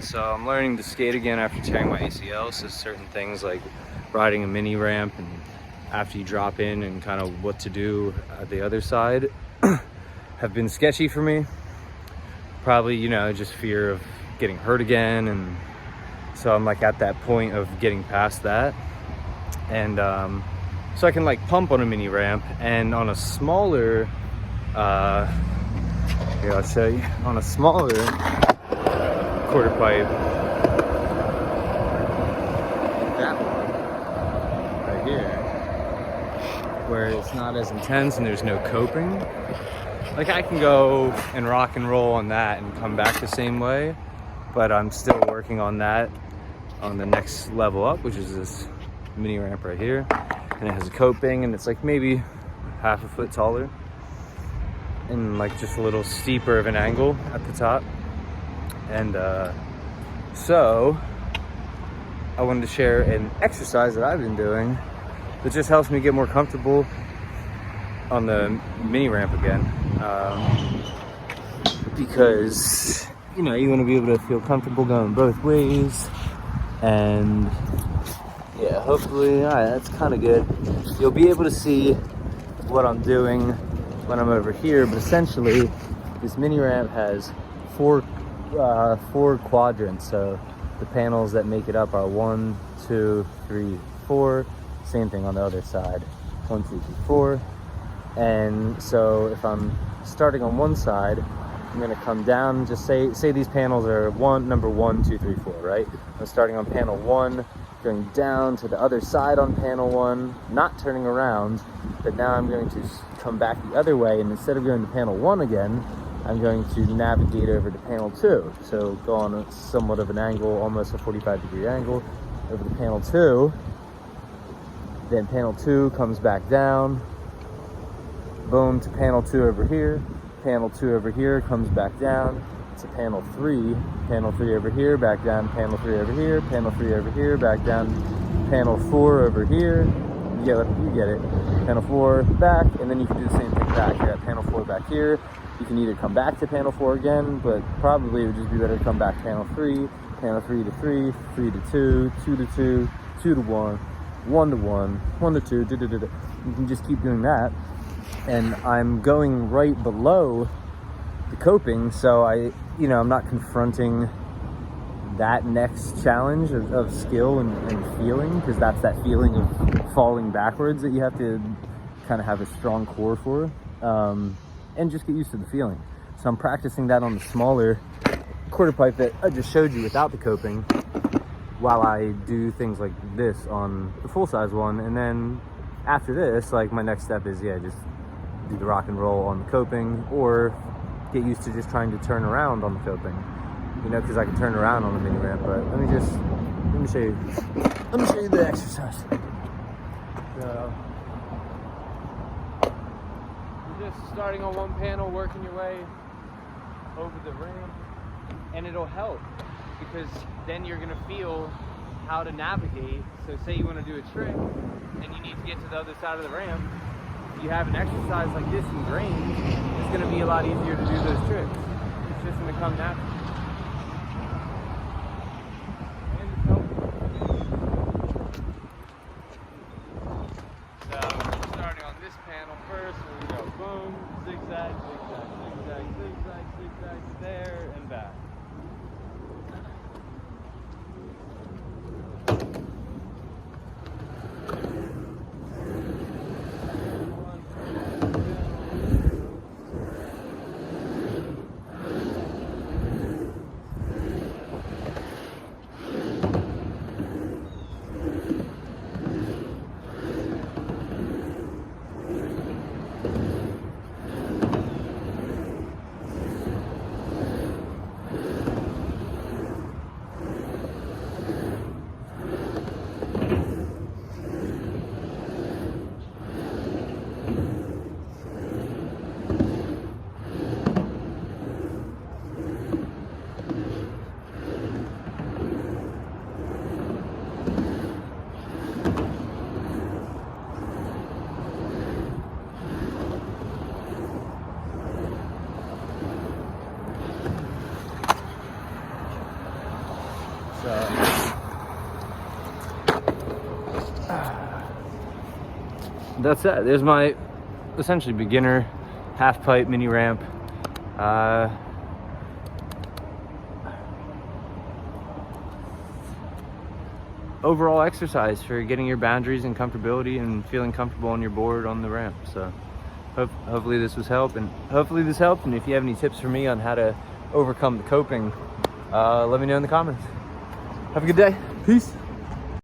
So I'm learning to skate again after tearing my ACL. So certain things like riding a mini ramp and after you drop in and kind of what to do at the other side have been sketchy for me. Probably, you know, just fear of getting hurt again. And so I'm like at that point of getting past that. And so I can like pump on a mini ramp and on a smaller, here I'll show you, on a smaller quarter pipe, that one right here, where it's not as intense and there's no coping. Like I can go and rock and roll on that and come back the same way, but I'm still working on that on the next level up, which is this mini ramp right here. And it has a coping and it's like maybe half a foot taller and like just a little steeper of an angle at the top. And so I wanted to share an exercise that I've been doing that just helps me get more comfortable on the mini ramp again. Because, you know, you want to be able to feel comfortable going both ways. And yeah, hopefully, that's kind of good. You'll be able to see what I'm doing when I'm over here, but essentially this mini ramp has four quadrants. So the panels that make it up are 1, 2, 3, 4. Same thing on the other side, 1, 2, 3, 4. And so if I'm starting on one side, I'm gonna come down, just say these panels are number 1, 2, 3, 4, right? I'm starting on panel 1, going down to the other side on panel 1, not turning around, but now I'm going to come back the other way, and instead of going to panel 1 again, I'm going to navigate over to panel 2. So go on a somewhat of an angle, almost a 45-degree angle, over to panel 2. Then panel 2 comes back down, boom, to panel 2 over here. Panel 2 over here comes back down to panel 3. Panel 3 over here, back down. Panel 3 over here. Panel 3 over here, back down. Panel 4 over here. You get it. Panel 4 back, and then you can do the same thing back. You got panel 4 back here. You can either come back to panel 4 again, but probably it would just be better to come back to panel 3, panel 3 to 3, 3 to 2, 2 to 2, 2 to 1, 1 to 1, 1 to 2, You can just keep doing that. And I'm going right below the coping, so I'm not confronting that next challenge of skill and feeling, because that's that feeling of falling backwards that you have to kind of have a strong core for, and just get used to the feeling. So I'm practicing that on the smaller quarter pipe that I just showed you without the coping, while I do things like this on the full-size one. And then after this, like, my next step is, just do the rock and roll on the coping, or get used to just trying to turn around on the coping, because I can turn around on the mini ramp. But let me show you the exercise. So you're just starting on one panel, working your way over the ramp, and it'll help because then you're gonna feel how to navigate. So say you want to do a trick and you need to get to the other side of the ramp. You have an exercise like this ingrained, it's going to be a lot easier to do those tricks. It's just going to come natural. And it's helpful. So starting on this panel first, we go boom, zigzag, zigzag, zigzag, zigzag, zigzag, there and back. So that's it. There's my essentially beginner half pipe mini ramp. Overall exercise for getting your boundaries and comfortability and feeling comfortable on your board on the ramp. So hopefully this was helped, and hopefully this helped. And if you have any tips for me on how to overcome the coping, let me know in the comments. Have a good day. Peace.